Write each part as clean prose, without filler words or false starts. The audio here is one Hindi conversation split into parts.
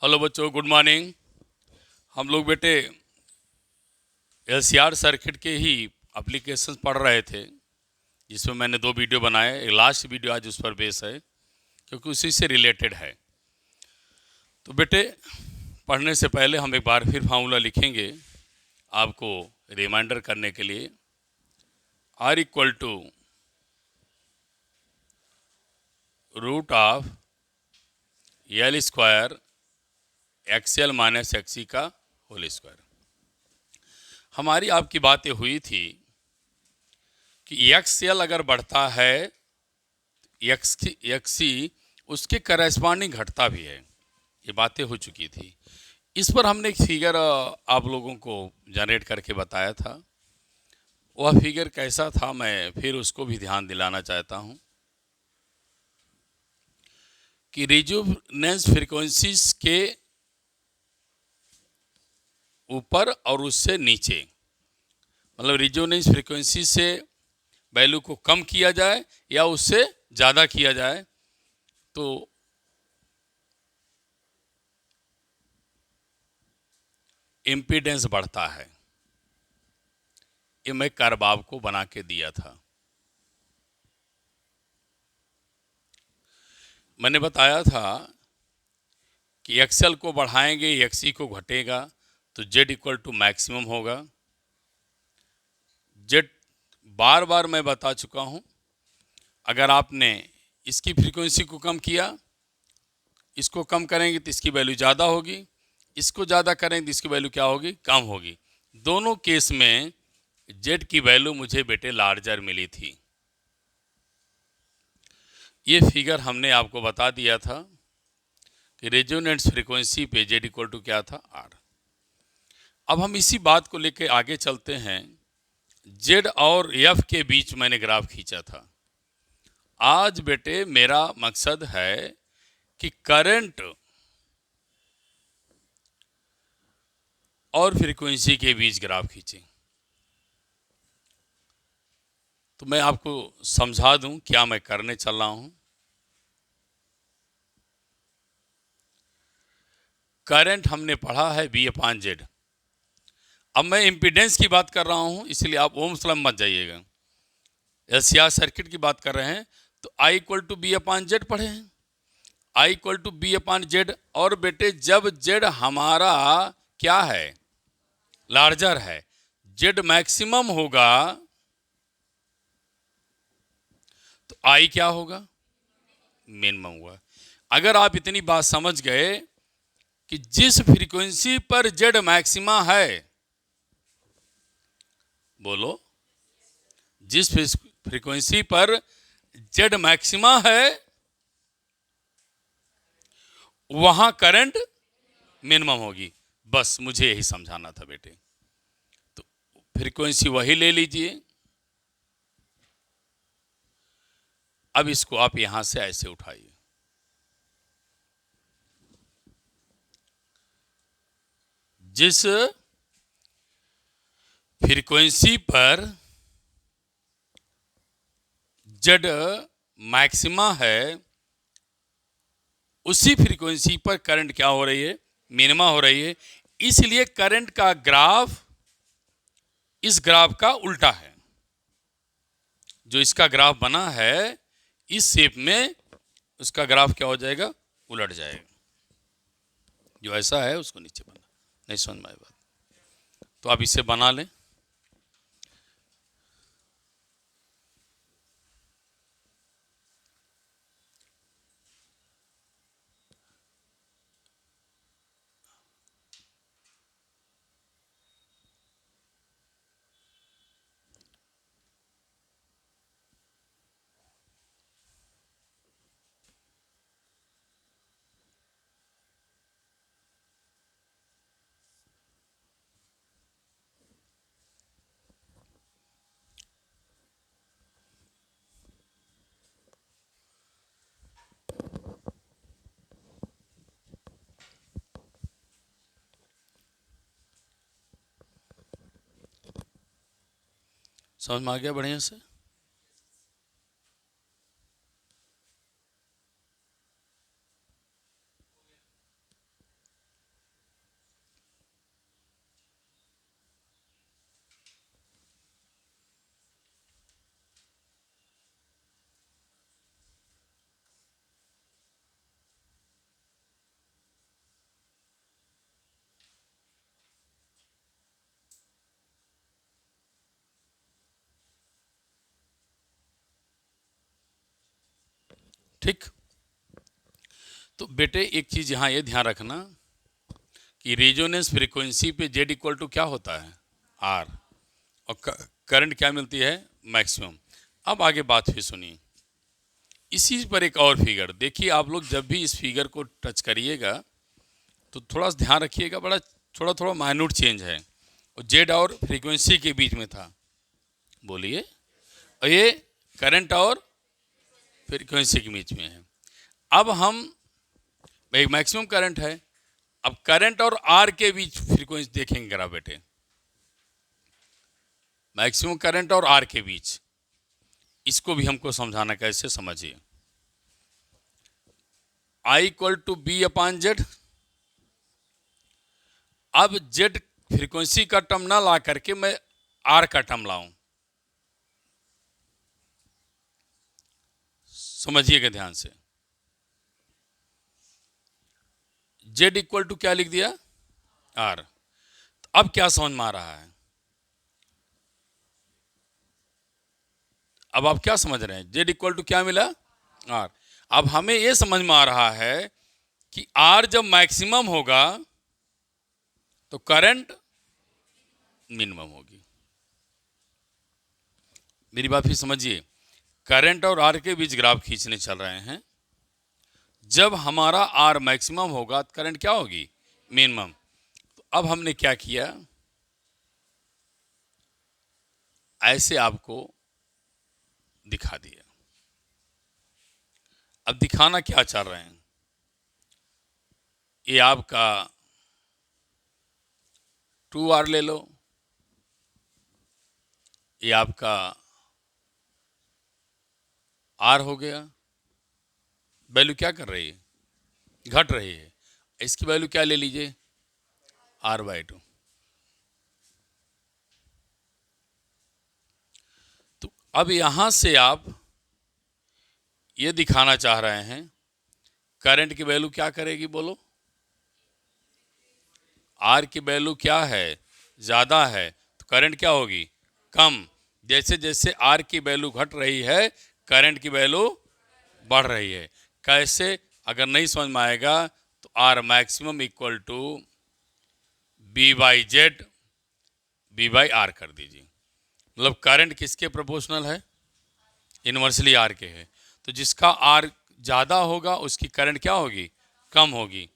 हेलो बच्चों, गुड मॉर्निंग। हम लोग बेटे एलसीआर सर्किट के ही एप्लीकेशंस पढ़ रहे थे, जिसमें मैंने 2 वीडियो बनाए। एक लास्ट वीडियो आज उस पर बेस है, क्योंकि उसी से रिलेटेड है। तो बेटे, पढ़ने से पहले हम एक बार फिर फार्मूला लिखेंगे आपको रिमाइंडर करने के लिए। R equal to root of L square X L minus X E का होल स्क्वायर। हमारी आपकी बातें हुई थी कि एक्स एल अगर बढ़ता है, एक्सी उसके करस्पॉन्डिंग घटता भी है। ये बातें हो चुकी थी। इस पर हमने एक फिगर आप लोगों को जनरेट करके बताया था। वह फिगर कैसा था, मैं फिर उसको भी ध्यान दिलाना चाहता हूं कि रेजोनेंस फ्रीक्वेंसीज के ऊपर और उससे नीचे, मतलब रेजोनेंस फ्रीक्वेंसी से वैल्यू को कम किया जाए या उससे ज़्यादा किया जाए तो इम्पीडेंस बढ़ता है। ये मैं कर्व आपको बना के दिया था। मैंने बताया था कि एक्सएल को बढ़ाएंगे, एक्सई को घटेगा, तो जेड इक्वल टू मैक्सिमम होगा। जेड बार बार मैं बता चुका हूं, अगर आपने इसकी फ्रीक्वेंसी को कम किया, इसको कम करेंगे तो इसकी वैल्यू ज़्यादा होगी, इसको ज़्यादा करेंगे तो इसकी वैल्यू क्या होगी, कम होगी। दोनों केस में जेड की वैल्यू मुझे बेटे लार्जर मिली थी। ये फिगर हमने आपको बता दिया था कि रेजोनेंस फ्रीक्वेंसी पे जेड इक्वल टू क्या था, आर। अब हम इसी बात को लेके आगे चलते हैं। जेड और एफ के बीच मैंने ग्राफ खींचा था। आज बेटे मेरा मकसद है कि करंट और फ्रीक्वेंसी के बीच ग्राफ खींचें। तो मैं आपको समझा दूं क्या मैं करने चल रहा हूं। करंट हमने पढ़ा है बी अपान जेड। अब मैं इम्पीडेंस की बात कर रहा हूं, इसलिए आप ओम्स लॉ में मत जाइएगा। एलसीआर सर्किट की बात कर रहे हैं तो I equal to B upon Z पढ़े हैं। I equal to B upon Z. और बेटे जब जेड हमारा क्या है, लार्जर है, जेड मैक्सिमम होगा, तो आई क्या होगा, मिनिमम होगा। अगर आप इतनी बात समझ गए कि जिस फ्रीक्वेंसी पर जेड मैक्सिमा है, बोलो, जिस फ्रीक्वेंसी पर जेड मैक्सिमा है वहां करंट मिनिमम होगी। बस मुझे यही समझाना था बेटे। तो फ्रीक्वेंसी वही ले लीजिए। अब इसको आप यहां से ऐसे उठाइए। जिस फ्रीक्वेंसी पर जेड मैक्सिमा है, उसी फ्रीक्वेंसी पर करंट क्या हो रही है, मिनिमा हो रही है। इसलिए करंट का ग्राफ इस ग्राफ का उल्टा है। जो इसका ग्राफ बना है इस शेप में, उसका ग्राफ क्या हो जाएगा, उलट जाएगा। जो ऐसा है उसको नीचे बना। नहीं समझ में आई बात, तो आप इसे बना लें। समझ में आ गया बढ़िया से। ठीक। तो बेटे एक चीज यहाँ ये ध्यान रखना कि रेजोनेंस फ्रीक्वेंसी पे जेड इक्वल टू क्या होता है, आर, और करंट क्या मिलती है, मैक्सिमम। अब आगे बात फिर सुनिए। इसी पर एक और फिगर देखिए, आप लोग जब भी इस फिगर को टच करिएगा तो थोड़ा सा ध्यान रखिएगा, बड़ा थोड़ा थोड़ा माइन्यूट चेंज है, और जेड और फ्रीक्वेंसी के बीच में था, बोलिए, और ये करंट और फ्रीक्वेंसी के बीच में है। अब हम एक मैक्सिमम करंट है, अब करंट और आर के बीच फ्रीक्वेंसी देखेंगे जरा बेटे, मैक्सिमम करंट और आर के बीच, इसको भी हमको समझाना, कैसे समझिए। I equal to B upon Z. अब जेड फ्रीक्वेंसी का टर्म ना ला करके मैं आर का टर्म लाऊं, समझिएगा ध्यान से। जेड इक्वल टू क्या लिख दिया, आर। अब क्या समझ में आ रहा है, अब आप क्या समझ रहे हैं, जेड इक्वल टू क्या मिला, आर। अब हमें यह समझ में आ रहा है कि आर जब मैक्सिमम होगा तो करंट मिनिमम होगी। मेरी बात फिर समझिए, करंट और आर के बीच ग्राफ खींचने चल रहे हैं, जब हमारा आर मैक्सिमम होगा तो करंट क्या होगी, मिनिमम। तो अब हमने क्या किया, ऐसे आपको दिखा दिया। अब दिखाना क्या चाह रहे हैं, ये आपका 2R ले लो, ये आपका R हो गया, वैल्यू क्या कर रही है, घट रही है, इसकी वैल्यू क्या ले लीजिए, R/2। तो अब यहां से आप ये दिखाना चाह रहे हैं करंट की वैल्यू क्या करेगी, बोलो, आर की वैल्यू क्या है, ज्यादा है, तो करंट क्या होगी, कम। जैसे जैसे आर की वैल्यू घट रही है, करंट की वैल्यू बढ़ रही है। कैसे, अगर नहीं समझ में आएगा तो R maximum equal to V by Z, V by R कर दीजिए। मतलब करंट किसके प्रोपोर्शनल है, इनवर्सली आर के है। तो जिसका आर ज़्यादा होगा उसकी करंट क्या होगी, कम होगी।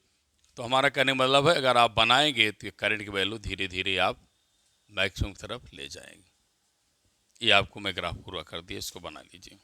तो हमारा कहने का मतलब है, अगर आप बनाएंगे तो करंट की वैल्यू धीरे धीरे आप मैक्सिमम की तरफ ले जाएंगे। ये आपको मैं ग्राफ पूरा कर दिया, इसको बना लीजिए।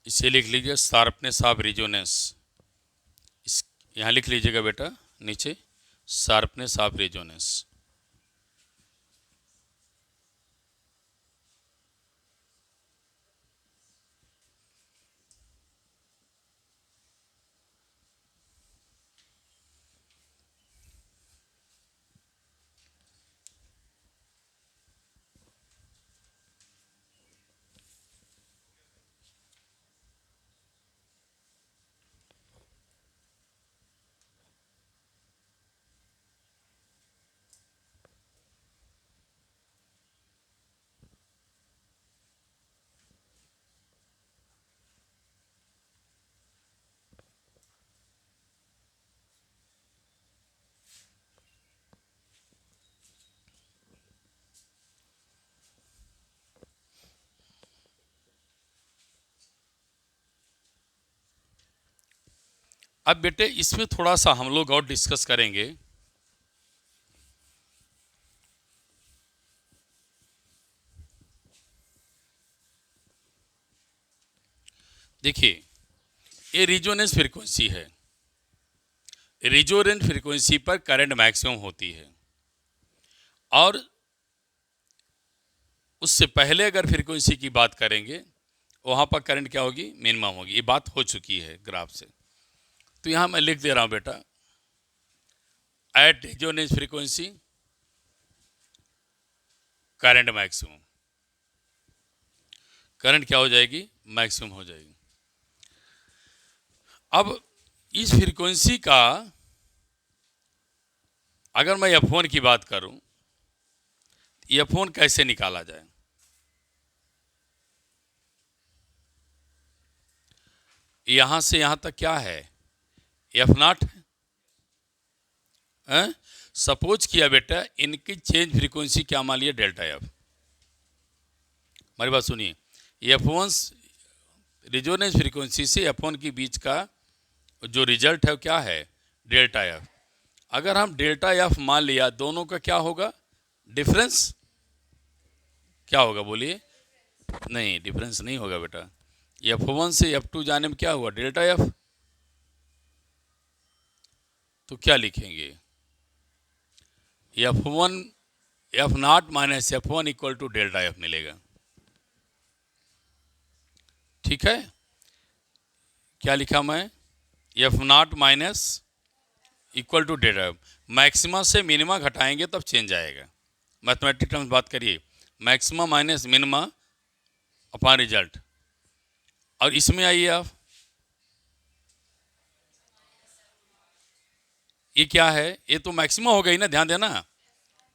इसे लिख लीजिए शार्पनेस ऑफ रेजोनेंस। इस यहाँ लिख लीजिएगा बेटा नीचे, शार्पनेस ऑफ रेजोनेंस। अब बेटे इसमें थोड़ा सा हम लोग और डिस्कस करेंगे। देखिए ये रिजोनेंस फ्रीक्वेंसी है। रिजोनेंस फ्रीक्वेंसी पर करंट मैक्सिमम होती है, और उससे पहले अगर फ्रीक्वेंसी की बात करेंगे वहाँ पर करंट क्या होगी, मिनिमम होगी। ये बात हो चुकी है ग्राफ से। तो यहाँ मैं लिख दे रहा हूँ बेटा, at resonance frequency current maximum, current क्या हो जाएगी, मैक्सिमम हो जाएगी। अब इस फ्रीक्वेंसी का अगर मैं F1 की बात करूं, F1 कैसे निकाला जाए? यहां से यहां तक क्या है, F0 है। सपोज किया बेटा इनकी चेंज फ्रीक्वेंसी क्या मान लिया, डेल्टा एफ। हमारी बात सुनिए, F1 रिजोनेंस फ्रीक्वेंसी से F1 के बीच का जो रिजल्ट है क्या है, डेल्टा एफ। अगर हम डेल्टा एफ मान लिया, दोनों का क्या होगा, डिफरेंस क्या होगा, बोलिए। नहीं, डिफरेंस नहीं होगा बेटा। F1 से F2 जाने में क्या हुआ, डेल्टा एफ। तो क्या लिखेंगे, F1 F0 minus F1 equal to delta F मिलेगा। ठीक है, क्या लिखा मैं, F0 minus equal to delta F. Maxima से मिनिमा घटाएंगे तब चेंज आएगा। मैथमेटिक टर्म्स बात करिए, maxima minus minima upon result. और इसमें आइए आप, ये क्या है, ये तो मैक्सिमा हो गई ना, ध्यान देना,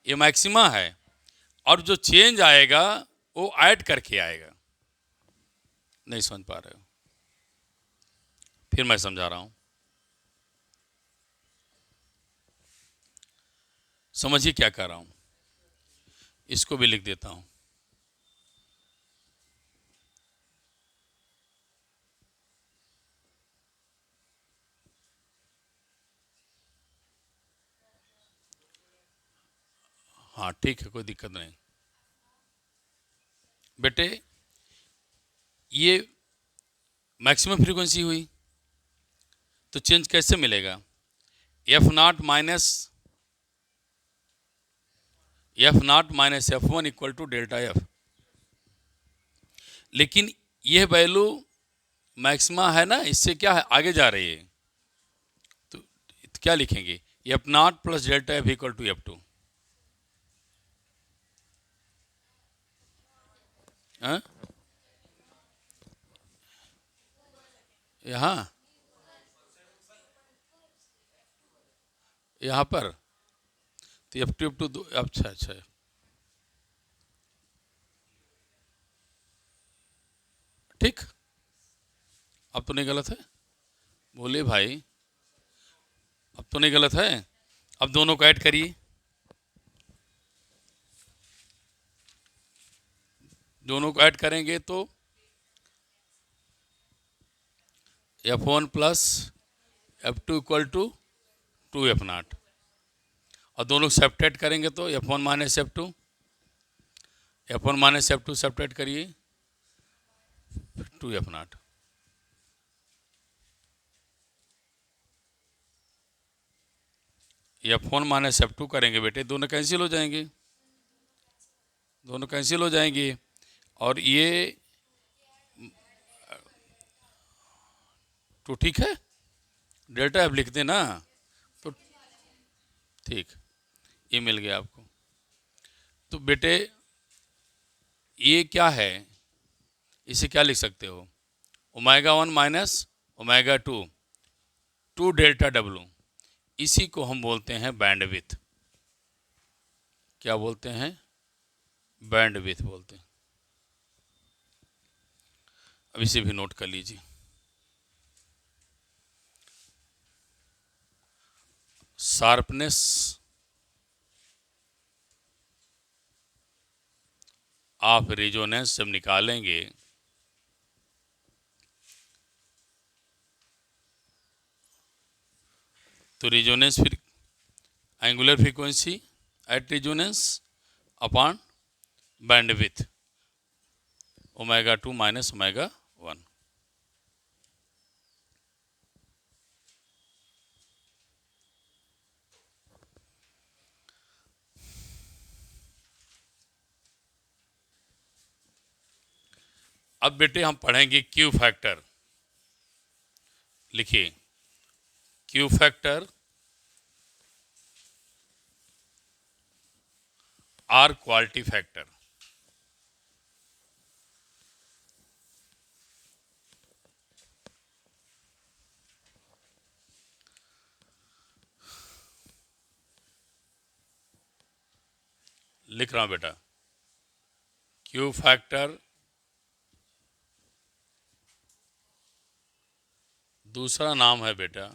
ये मैक्सिमा है, और जो चेंज आएगा वो ऐड करके आएगा। नहीं समझ पा रहे हो, फिर मैं समझा रहा हूं, समझिए क्या कर रहा हूं। इसको भी लिख देता हूं, हाँ ठीक है, कोई दिक्कत नहीं बेटे। ये मैक्सिमम फ्रीक्वेंसी हुई, तो चेंज कैसे मिलेगा, F0 minus F1 equal to delta F. लेकिन यह वैल्यू मैक्सिमा है ना, इससे क्या है, आगे जा रही है। तो क्या लिखेंगे, F0 plus delta F equal to F2। यहाँ यहाँ पर तो F2 अच्छा अच्छा, ठीक। अब तो नहीं गलत है, बोले भाई, अब तो नहीं गलत है। अब दोनों को ऐड करिए, दोनों को ऐड करेंगे तो F1 plus F2 equal to 2F0, और दोनों सब्ट्रैक्ट करेंगे तो F1 minus F2, F1 minus F2 subtract करिए 2F0। F1 माइनस F2 करेंगे बेटे, दोनों कैंसिल हो जाएंगे, दोनों कैंसिल हो जाएंगे, और ये तो ठीक है, डेल्टा एफ लिख देना, तो ठीक, ये मिल गया आपको। तो बेटे ये क्या है, इसे क्या लिख सकते हो, omega 1 minus omega 2 to delta W. इसी को हम बोलते हैं बैंडविथ। क्या बोलते हैं, बैंडविथ बोलते हैं। अब इसे भी नोट कर लीजिए, शार्पनेस ऑफ रेजोनेंस जब निकालेंगे तो रेजोनेंस फिर angular frequency at resonance upon bandwidth omega 2 minus omega 1। अब बेटे हम पढ़ेंगे क्यू फैक्टर। लिखिए Q factor or quality factor. लिख रहा हूं बेटा, क्यू फैक्टर दूसरा नाम है बेटा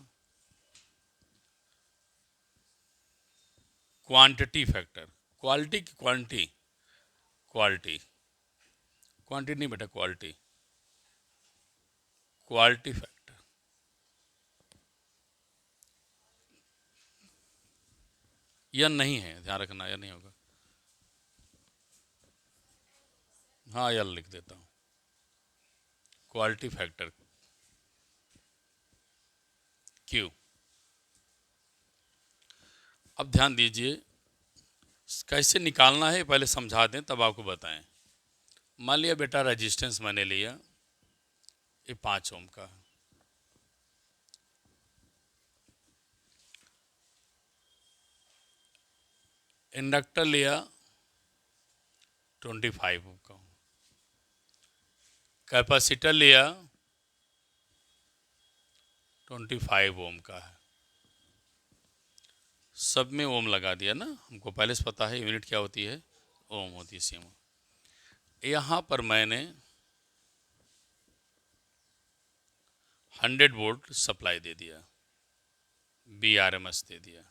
क्वांटिटी फैक्टर। क्वालिटी की क्वांटिटी, क्वालिटी क्वांटिटी नहीं बेटा, क्वालिटी, क्वालिटी फैक्टर। यह नहीं है, ध्यान रखना, यह नहीं होगा। हाँ यह लिख देता हूं, क्वालिटी फैक्टर क्यू। अब ध्यान दीजिए, कैसे निकालना है पहले समझा दें तब आपको बताएं। मान लिया बेटा रेजिस्टेंस मैंने लिया, ये 5 ओम का है। इंडक्टर लिया 25 ओम का। कैपेसिटर लिया 25 ओम का है। सब में ओम लगा दिया ना, हमको पहले से पता है यूनिट क्या होती है, ओम होती है, सीएम। यहाँ पर मैंने 100 वोल्ट सप्लाई दे दिया, BRMS दे दिया।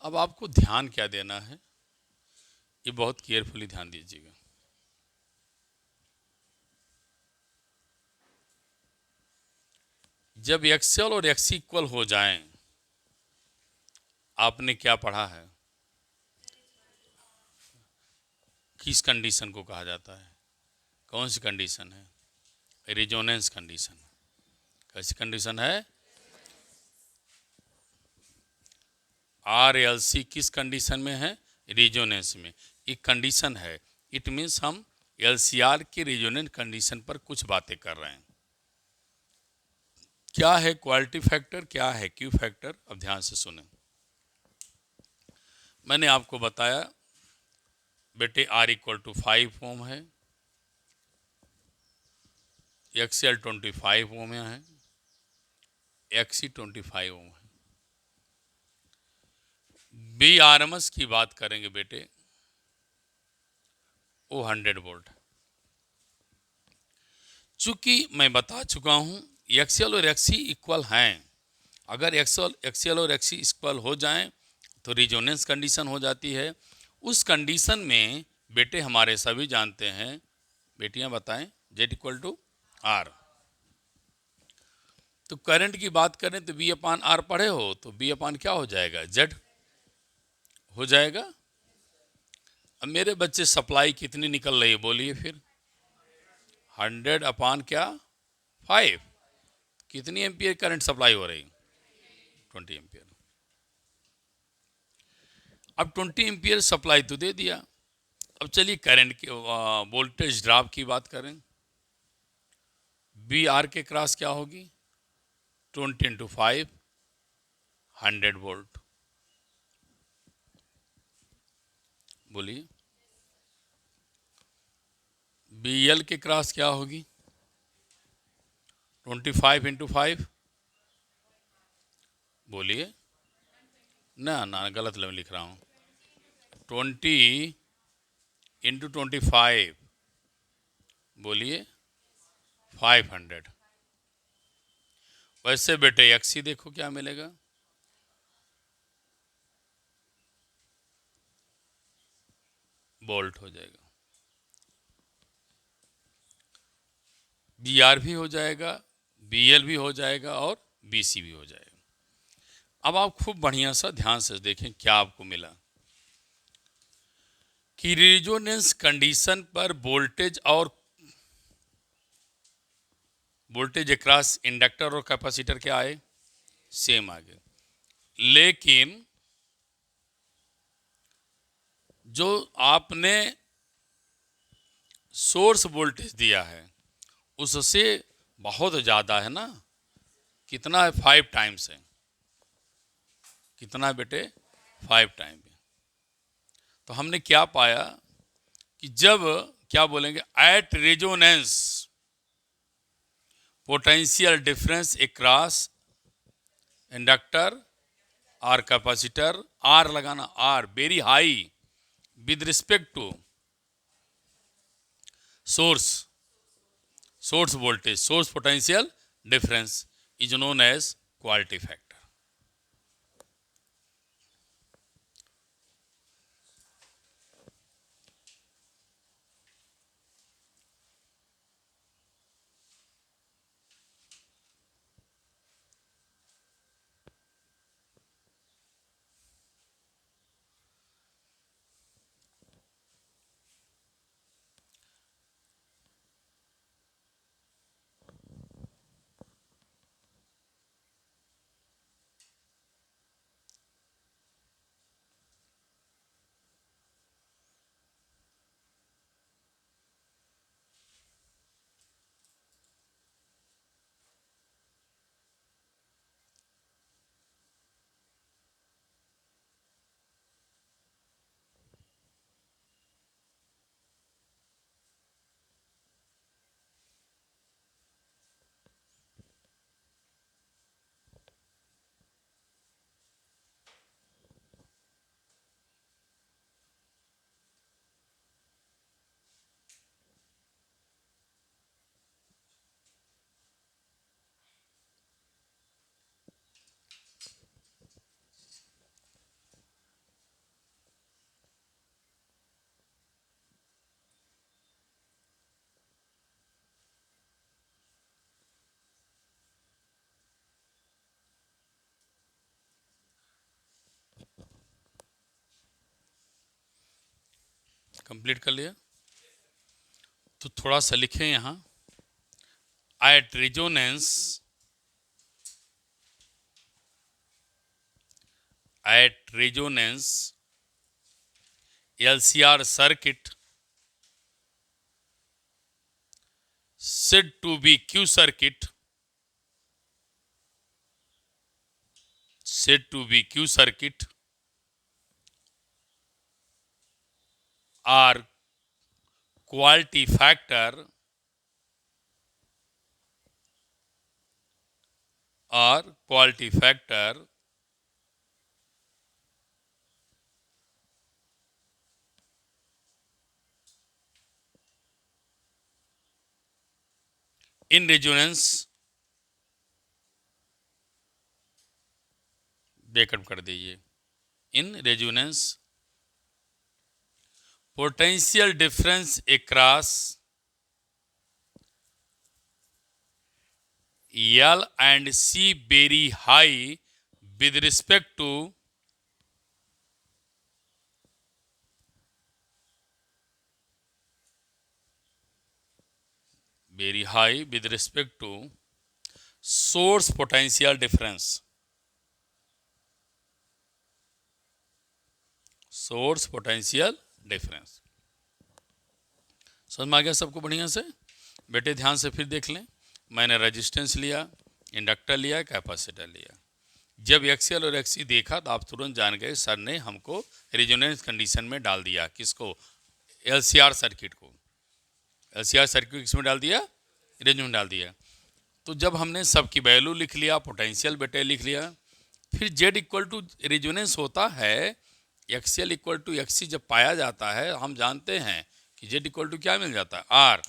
अब आपको ध्यान क्या देना है, ये बहुत केयरफुली ध्यान दीजिएगा। जब एक्सएल और एक्सी इक्वल हो जाएं, आपने क्या पढ़ा है, किस कंडीशन को कहा जाता है, कौन सी कंडीशन है, रिजोनेंस कंडीशन। कैसी कंडीशन है, RLC किस कंडीशन में है, रिजोनेंस में। एक कंडीशन है, इट मीन्स हम LCR के रिजोनेंस कंडीशन पर कुछ बातें कर रहे हैं। क्या है क्वालिटी फैक्टर, क्या है क्यू फैक्टर, अब ध्यान से सुनें। मैंने आपको बताया बेटे R = 5 ओम है, XL 25 ओम है, XC 25 ओम है। BRMS की बात करेंगे बेटे, वो 100 वोल्ट। चूंकि मैं बता चुका हूं XL और XC इक्वल हैं, अगर XL और XC इक्वल हो जाएं तो रिजोनेंस कंडीशन हो जाती है। उस कंडीशन में बेटे हमारे सभी जानते हैं, बेटियां बताएं, Z = R। तो करंट की बात करें तो V/R पढ़े हो, तो V/ क्या हो जाएगा, Z हो जाएगा। अब मेरे बच्चे सप्लाई कितनी निकल रही है बोलिए फिर, 100 क्या, 5। कितनी एम्पियर करंट सप्लाई हो रही, 20 एम्पियर। अब 20 एम्पियर सप्लाई तो दे दिया। अब चलिए करंट के वोल्टेज ड्रॉप की बात करें। BR के क्रॉस क्या होगी, 20 × 5, 100 वोल्ट। बोलिए BL के क्रॉस क्या होगी, 25 × 5। बोलिए ना ना, गलत लिख रहा हूँ, 20 × 25। बोलिए 500। वैसे बेटे XC देखो क्या मिलेगा, वोल्ट हो जाएगा। BR भी हो जाएगा, BL भी हो जाएगा और BC भी हो जाएगा। अब आप खूब बढ़िया सा ध्यान से देखें क्या आपको मिला कि रेजोनेंस कंडीशन पर वोल्टेज और वोल्टेज अक्रॉस इंडक्टर और कैपेसिटर क्या आए, सेम आ गए। लेकिन जो आपने सोर्स वोल्टेज दिया है उससे बहुत ज़्यादा है ना। कितना है? 5 टाइम्स है। कितना है बेटे? 5 टाइम है। तो हमने क्या पाया कि जब क्या बोलेंगे, at resonance potential difference across inductor और कैपेसिटर, आर लगाना, are very high with respect to source voltage, source potential difference is known as quality factor. Complete कर लिया? तो थोड़ा सा लिखें यहाँ, at resonance LCR circuit said to be Q circuit, or quality factor in resonance, breakup कर दीजिए, in resonance potential difference across L and C very high with respect to source potential difference, समझ में आ गया सबको बढ़िया से? बेटे ध्यान से फिर देख लें, मैंने रेजिस्टेंस लिया, इंडक्टर लिया, कैपेसिटर लिया। जब एक्सएल और एक्सी देखा तो आप तुरंत जान गए सर ने हमको रेजोनेंस कंडीशन में डाल दिया। किसको? एलसीआर सर्किट को। एलसीआर सर्किट किसमें डाल दिया? रेंज में डाल दिया। तो जब हमने सबकी वैल्यू लिख लिया, पोटेंशियल बेटे लिख लिया, फिर जेड इक्वल टू रेजोनेंस होता है, एक्सएल इक्वल टू एक्सी जब पाया जाता है, हम जानते हैं कि जेड इक्वल टू क्या मिल जाता है? R.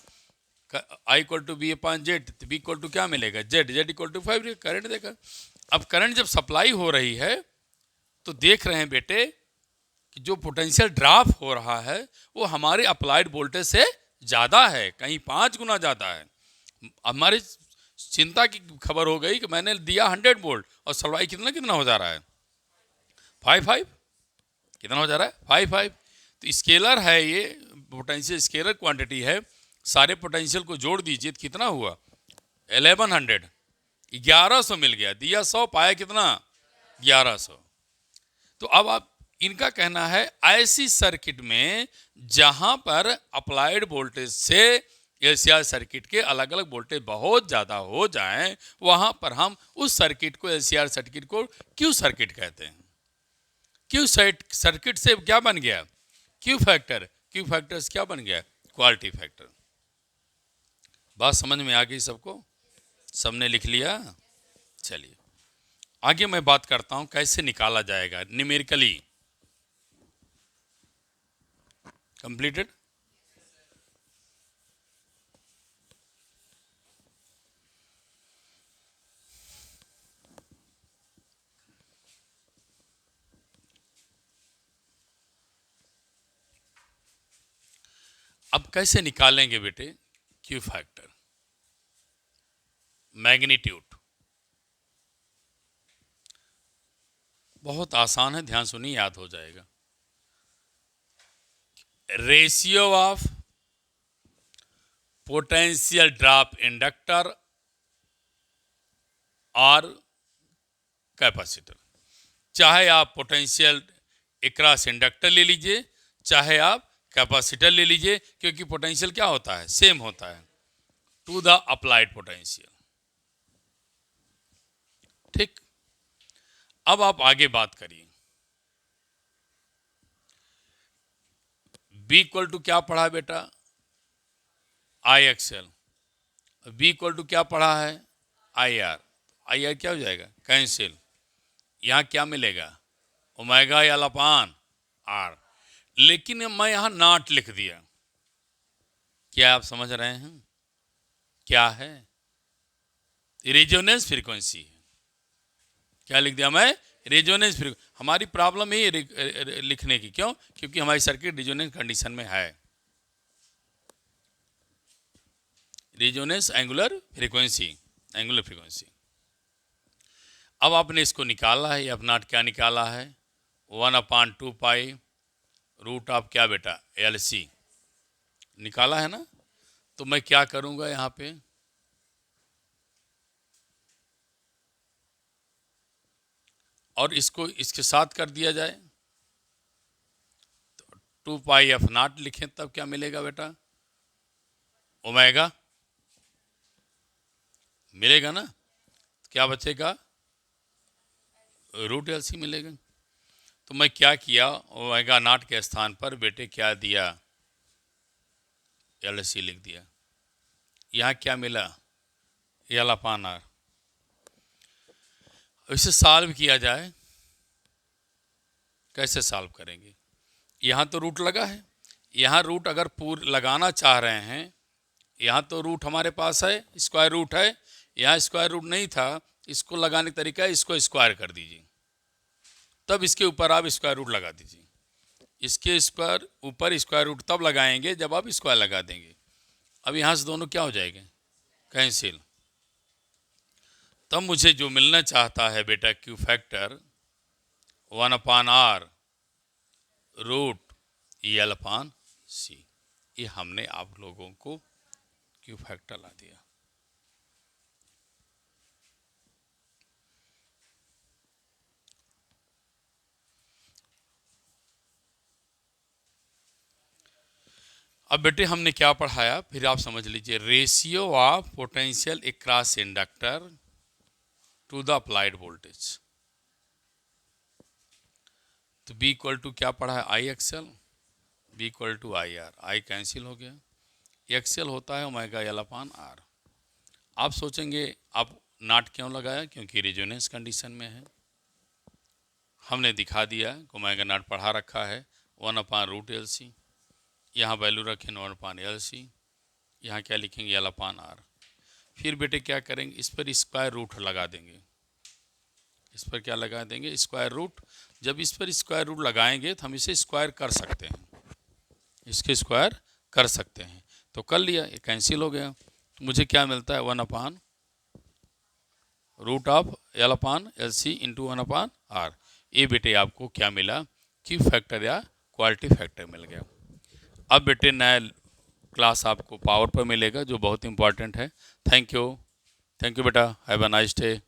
I equal to V upon Z, तो बी इक्वल टू क्या मिलेगा? Z. Z equal to 5 current देखा। अब करंट जब सप्लाई हो रही है तो देख रहे हैं बेटे कि जो पोटेंशियल ड्रॉप हो रहा है वो हमारे अप्लाइड वोल्टेज से ज़्यादा है, कहीं 5 गुना ज़्यादा है। हमारी चिंता की खबर हो गई कि मैंने दिया 100 वोल्ट और सप्लाई कितना हो जा रहा है? 5 कितना हो जा रहा है? 5। तो स्केलर है ये, पोटेंशियल स्केलर क्वांटिटी है। सारे पोटेंशियल को जोड़ दीजिए तो कितना हुआ? 1100, 1100 मिल गया। दिया 100, पाया कितना? 1100। तो अब आप इनका कहना है ऐसी सर्किट में जहां पर अप्लाइड वोल्टेज से एलसीआर सर्किट के अलग अलग वोल्टेज बहुत ज़्यादा हो जाएं, वहां पर हम उस सर्किट को, एलसीआर सर्किट को क्यू सर्किट कहते हैं। क्यू सर्किट से क्या बन गया? Q factor. क्यू फैक्टर से क्या बन गया? Quality factor. बात समझ में आ गई सबको? सबने लिख लिया? चलिए आगे मैं बात करता हूं कैसे निकाला जाएगा न्यूमेरिकली। कंप्लीटेड? अब कैसे निकालेंगे बेटे क्यू फैक्टर? मैग्नीट्यूड बहुत आसान है, ध्यान सुनिए, याद हो जाएगा। Ratio of potential drop inductor और कैपेसिटर। चाहे आप पोटेंशियल एक्रॉस इंडक्टर ले लीजिए, चाहे आप कैपेसिटर ले लीजिए, क्योंकि पोटेंशियल क्या होता है? सेम होता है, टू द अप्लाइड पोटेंशियल। ठीक, अब आप आगे बात करिए। B इक्वल टू क्या पढ़ा बेटा? I XL. B equal to क्या पढ़ा है? आई आर। आई आर क्या हो जाएगा? कैंसिल। यहाँ क्या मिलेगा? Omega L upon R. लेकिन मैं यहाँ नॉट लिख दिया। क्या आप समझ रहे हैं क्या है? रेजोनेंस फ्रीक्वेंसी है। क्या लिख दिया मैं? Resonance frequency. हमारी प्रॉब्लम है लिखने की। क्यों? क्योंकि हमारी सर्किट रेजोनेंस कंडीशन में है। Resonance angular frequency, angular frequency. अब आपने इसको निकाला है, एफ नॉट क्या निकाला है? 1/2 पाई रूट ऑफ क्या बेटा? एल सी निकाला है ना। तो मैं क्या करूंगा यहाँ पे? और इसको इसके साथ कर दिया जाए तो 2 पाई एफ नॉट लिखें तब क्या मिलेगा बेटा? ओमेगा मिलेगा ना। क्या बचेगा? रूट एल सी मिलेगा। तो मैं क्या किया? ओमेगा नॉट के स्थान पर बेटे क्या दिया? एल सी लिख दिया। यहाँ क्या मिला? L upon R. इसे सॉल्व किया जाए, कैसे सॉल्व करेंगे? यहाँ तो रूट लगा है, यहाँ रूट अगर लगाना चाह रहे हैं, यहाँ तो रूट हमारे पास है, स्क्वायर रूट है। यहाँ स्क्वायर रूट नहीं था, इसको लगाने का तरीका है इसको स्क्वायर कर दीजिए, तब इसके ऊपर आप स्क्वायर रूट लगा दीजिए। इसके स्क्वायर ऊपर स्क्वायर रूट तब लगाएंगे जब आप स्क्वायर लगा देंगे। अब यहाँ से दोनों क्या हो जाएंगे? कैंसिल। तब मुझे जो मिलना चाहता है बेटा Q factor 1/r root L upon C. ये हमने आप लोगों को क्यू फैक्टर ला दिया। अब बेटे हमने क्या पढ़ाया फिर आप समझ लीजिए। Ratio of potential across inductor to the applied voltage. तो B इक्वल टू क्या पढ़ा है? I XL. B equal to I R. I cancel हो गया। एक्सएल होता है ओमेगा एल अपान आर। आप सोचेंगे आप नॉट क्यों लगाया? क्योंकि रेजोनेंस कंडीशन में है। हमने दिखा दिया ओमेगा नॉट पढ़ा रखा है 1/√ एल सी। यहाँ वैल्यू रखें 1/एल सी। यहाँ क्या लिखेंगे? L upon R. फिर बेटे क्या करेंगे? इस पर स्क्वायर रूट लगा देंगे। इस पर क्या लगा देंगे? Square root. जब इस पर स्क्वायर रूट लगाएंगे तो हम इसे स्क्वायर कर सकते हैं, इसके स्क्वायर कर सकते हैं। तो कर लिया, ये कैंसिल हो गया। तो मुझे क्या मिलता है? 1/√ of L upon L C into 1/r। ये बेटे आपको क्या मिला? क्यू फैक्टर या क्वालिटी फैक्टर मिल गया। अब बेटे नया क्लास आपको पावर पर मिलेगा जो बहुत इंपॉर्टेंट है। थैंक यू बेटा। Have a nice day.